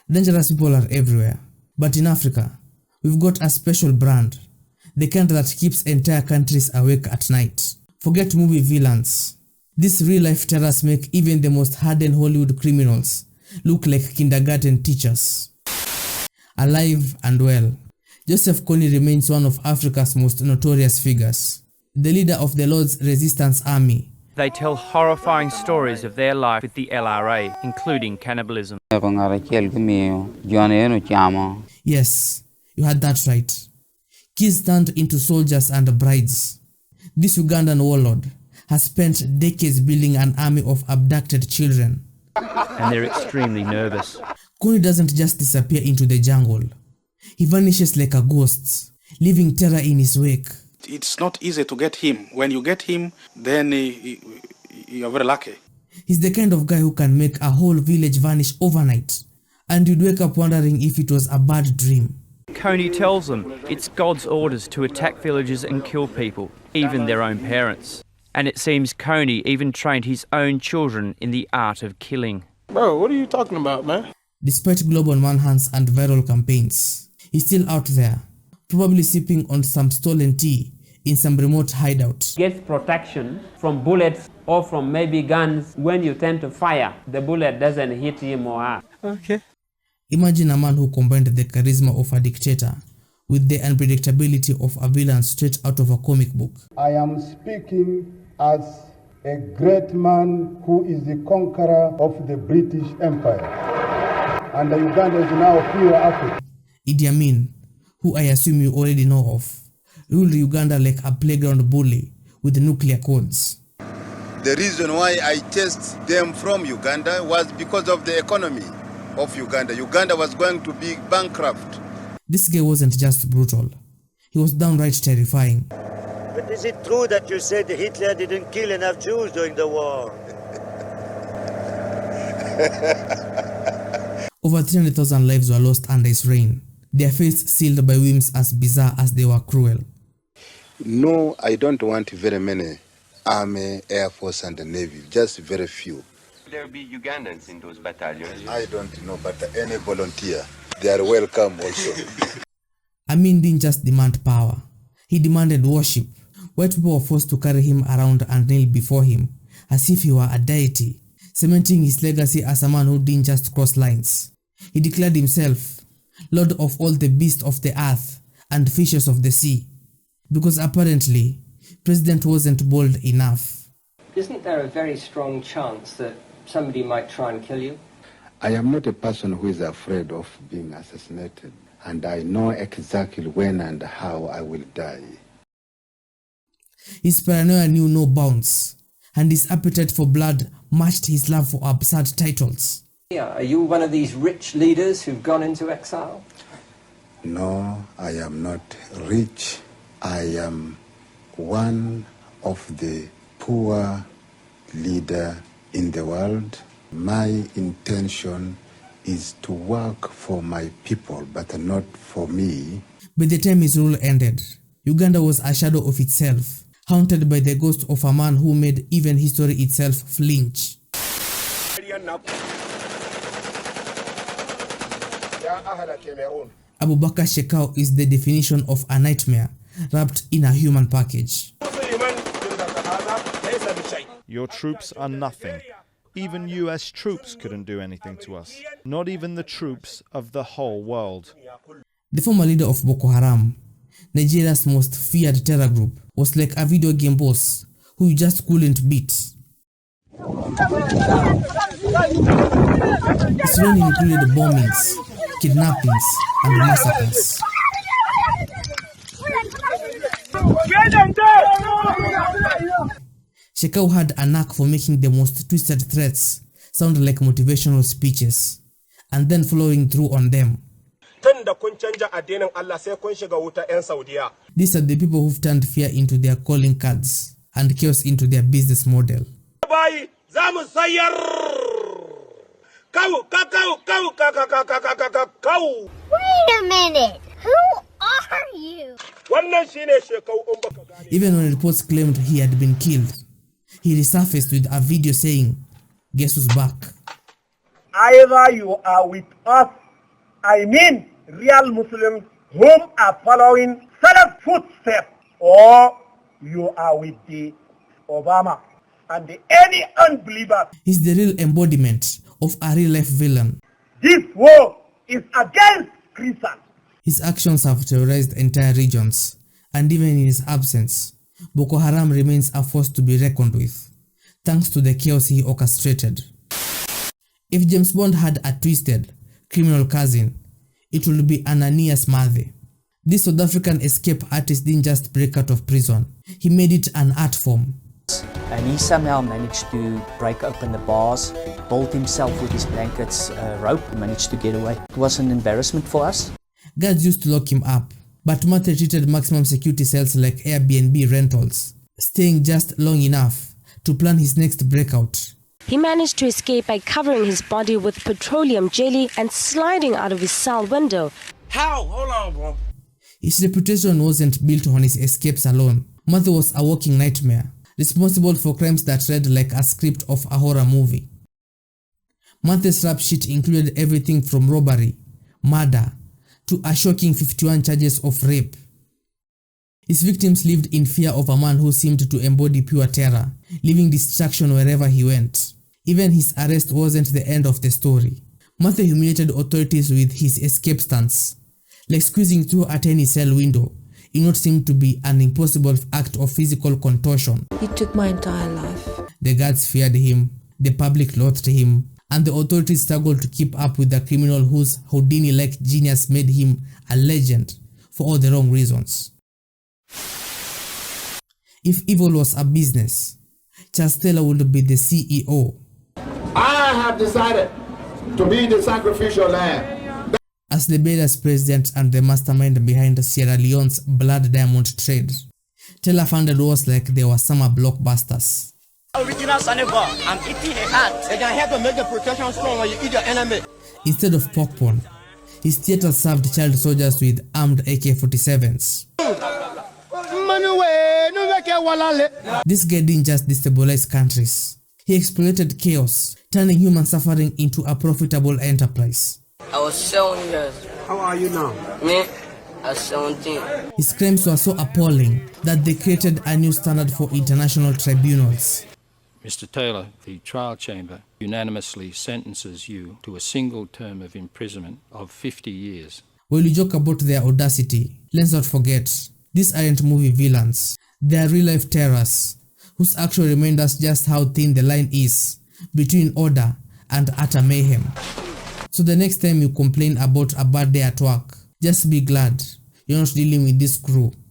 Dangerous people are everywhere. But in Africa, we've got a special brand. The kind that keeps entire countries awake at night. Forget movie villains. These real-life terrors make even the most hardened Hollywood criminals look like kindergarten teachers. Alive and well, Joseph Kony remains one of Africa's most notorious figures. The leader of the Lord's Resistance Army. They tell horrifying stories of their life with the LRA, including cannibalism. Yes, you had that right. Kids turned into soldiers and brides. This Ugandan warlord has spent decades building an army of abducted children. And they're extremely nervous. Kony doesn't just disappear into the jungle. He vanishes like a ghost, leaving terror in his wake. It's not easy to get him. When you get him, then you're very lucky. He's the kind of guy who can make a whole village vanish overnight, and you'd wake up wondering if it was a bad dream. Kony tells them it's God's orders to attack villages and kill people, even their own parents. And it seems Kony even trained his own children in the art of killing. Bro, what are you talking about, man? Despite global manhunts and viral campaigns, he's still out there, probably sipping on some stolen tea in some remote hideout. Gets protection from bullets or from maybe guns. When you tend to fire, the bullet doesn't hit him or her. Okay. Imagine a man who combined the charisma of a dictator with the unpredictability of a villain straight out of a comic book. I am speaking as a great man who is the conqueror of the British Empire. And Uganda is now pure Africa. Idi Amin, who I assume you already know of, ruled Uganda like a playground bully with nuclear codes. The reason why I chased them from Uganda was because of the economy of Uganda. Uganda was going to be bankrupt. This guy wasn't just brutal, he was downright terrifying. But is it true that you said Hitler didn't kill enough Jews during the war? Over 300,000 lives were lost under his reign, their fates sealed by whims as bizarre as they were cruel. No, I don't want very many Army, Air Force and the Navy, just very few. There will be Ugandans in those battalions? I don't know, but any volunteer, they are welcome also. Amin didn't just demand power, he demanded worship. White people were forced to carry him around and kneel before him, as if he were a deity, cementing his legacy as a man who didn't just cross lines. He declared himself Lord of all the beasts of the earth and fishes of the sea, because apparently, President wasn't bold enough. Isn't there a very strong chance that somebody might try and kill you? I am not a person who is afraid of being assassinated, and I know exactly when and how I will die. His paranoia knew no bounds, and his appetite for blood matched his love for absurd titles. Are you one of these rich leaders who've gone into exile? No, I am not rich. I am one of the poor leader in the world. My intention is to work for my people, but not for me. By the time his rule ended, Uganda was a shadow of itself, haunted by the ghost of a man who made even history itself flinch. Abubakar Shekau is the definition of a nightmare wrapped in a human package. Your troops are nothing. Even US troops couldn't do anything to us. Not even the troops of the whole world. The former leader of Boko Haram, Nigeria's most feared terror group, was like a video game boss who you just couldn't beat. His reign included bombings, kidnappings, and massacres. Shekau had a knack for making the most twisted threats sound like motivational speeches, and then following through on them. These are the people who've turned fear into their calling cards and chaos into their business model. Wait a minute! Who are you? Even when reports claimed he had been killed, he resurfaced with a video saying, "Guess who's back?" Either you are with us I mean real Muslims whom are following Salaf footsteps, or you are with the Obama and any unbeliever. He's the real embodiment of a real-life villain. This war is against Christians. His actions have terrorized entire regions, and even in his absence, Boko Haram remains a force to be reckoned with, thanks to the chaos he orchestrated. If James Bond had a twisted, criminal cousin, it would be Ananias Mathe. This South African escape artist didn't just break out of prison, he made it an art form. And he somehow managed to break open the bars, bolt himself with his blankets rope, and managed to get away. It was an embarrassment for us. Guards used to lock him up, but Mathe treated maximum security cells like Airbnb rentals, staying just long enough to plan his next breakout. He managed to escape by covering his body with petroleum jelly and sliding out of his cell window. How? Hold on, bro. His reputation wasn't built on his escapes alone. Mathe was a walking nightmare, responsible for crimes that read like a script of a horror movie. Mathe's rap sheet included everything from robbery, murder, to a shocking 51 charges of rape. His victims lived in fear of a man who seemed to embody pure terror, leaving destruction wherever he went. Even his arrest wasn't the end of the story. Mathe humiliated authorities with his escape stunts, like squeezing through a tiny cell window in what seemed to be an impossible act of physical contortion. He took my entire life. The guards feared him, the public loathed him, and the authorities struggled to keep up with the criminal whose Houdini-like genius made him a legend for all the wrong reasons. If evil was a business, Charles Taylor would be the CEO. I have decided to be the sacrificial lamb. As the badass president and the mastermind behind Sierra Leone's blood diamond trade, Taylor funded wars like they were summer blockbusters. Original Saneva, I'm eating a hat. They can help to make the protection strong when you eat your enemy. Instead of pork porn, his theater served child soldiers with armed AK-47s. This guy didn't just destabilize countries. He exploited chaos, turning human suffering into a profitable enterprise. I was 7 years. How are you now? Me? I was 17. His crimes were so appalling that they created a new standard for international tribunals. Mr. Taylor, the trial chamber unanimously sentences you to a single term of imprisonment of 50 years. While you joke about their audacity, let's not forget, these aren't movie villains. They are real-life terrors, whose action remind us just how thin the line is between order and utter mayhem. So the next time you complain about a bad day at work, just be glad you're not dealing with this crew.